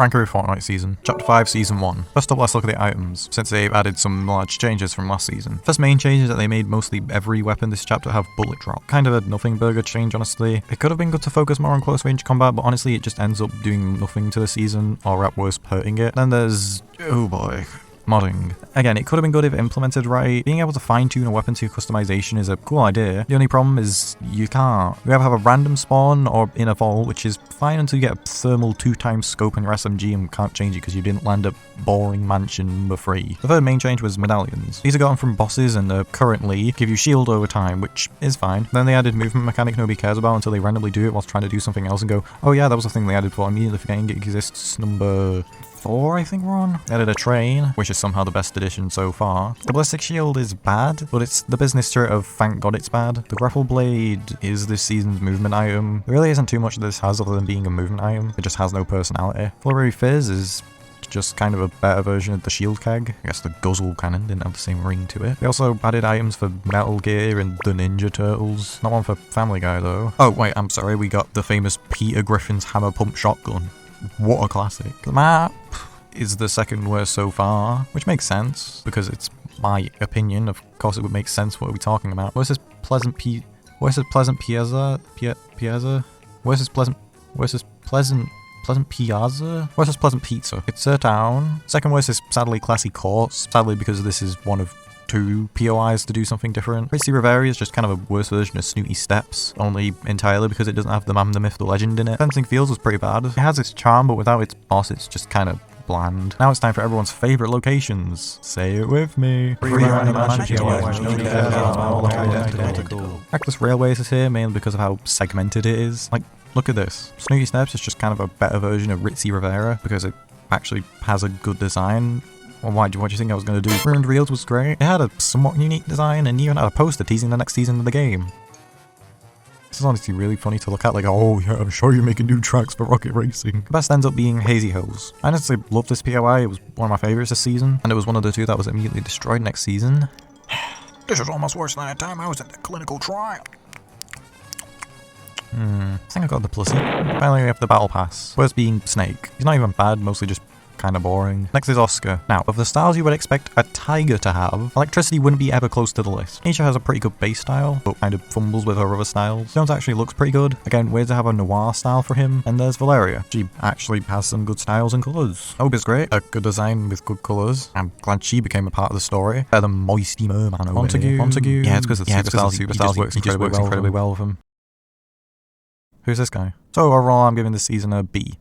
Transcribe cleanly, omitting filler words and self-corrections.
Ranker Fortnite season. Chapter 5, Season 1. First up, let's look at the items, since they've added some large changes from last season. First main change is that they made mostly every weapon this chapter have bullet drop. Kind of a nothing burger change, honestly. It could have been good to focus more on close range combat, but honestly it just ends up doing nothing to the season, or at worst hurting it. Then there's... oh boy. Modding. Again, it could have been good if implemented right. Being able to fine-tune a weapon to your customization is a cool idea. The only problem is you can't. You either have a random spawn or in a vault, which is fine until you get a thermal 2x scope on your SMG and can't change it because you didn't land a boring mansion number 3. The third main change was medallions. These are gotten from bosses and currently give you shield over time, which is fine. Then they added movement mechanic nobody cares about until they randomly do it whilst trying to do something else and go, oh yeah, that was a thing they added for immediately forgetting it exists. Number 4, I think we're on. They added a train, which is somehow the best addition so far. The ballistic shield is bad, but it's the business spirit of thank god it's bad. The grapple blade is this season's movement item. There really isn't too much this has other than being a movement item. It just has no personality. Flurry Fizz is just kind of a better version of the shield keg. I guess the guzzle cannon didn't have the same ring to it. They also added items for Metal Gear and the Ninja Turtles. Not one for Family Guy though. Oh wait, I'm sorry, we got the famous Peter Griffin's hammer pump shotgun. What a classic. The map is the second worst so far, which makes sense because it's my opinion. Of course it would make sense. What are we talking about? Where's this pleasant Piazza? Where's this pleasant Piazza? Where's this pleasant pizza? It's a town. Second worst is sadly classy courts. Sadly because this is one of 2 POIs to do something different. Ritzy Riviera is just kind of a worse version of Snooty Steps, only entirely because it doesn't have the man, the myth, the legend in it. Fencing Fields was pretty bad. It has its charm, but without its boss, it's just kind of bland. Now it's time for everyone's favourite locations. Say it with me. Reckless Railways is here mainly because of how segmented it is. Like, look at this. Snooty Steps is just kind of a better version of Ritzy Riviera because it actually has a good design. Well, what do you think I was going to do? Ruined Reels was great. It had a somewhat unique design and even had a poster teasing the next season of the game. This is honestly really funny to look at, like, oh yeah, I'm sure you're making new tracks for Rocket Racing. The best ends up being Hazy Hills. I honestly love this POI, it was one of my favourites this season, and it was one of the 2 that was immediately destroyed next season. This is almost worse than the time I was at the clinical trial. I think I got the plussy. Finally we have the Battle Pass. Worst being Snake. He's not even bad, mostly just kind of boring. Next is Oscar. Now, of the styles you would expect a tiger to have, Electricity wouldn't be ever close to the list. Nisha has a pretty good base style, but kind of fumbles with her other styles. Jones actually looks pretty good. Again, weird to have a noir style for him. And there's Valeria. She actually has some good styles and colours. Obe is great. A good design with good colours. I'm glad she became a part of the story. Better than Moisty Merman over Montague. Yeah, it's because of the superstars. He just works incredibly well with him. Who's this guy? So overall, I'm giving this season a B.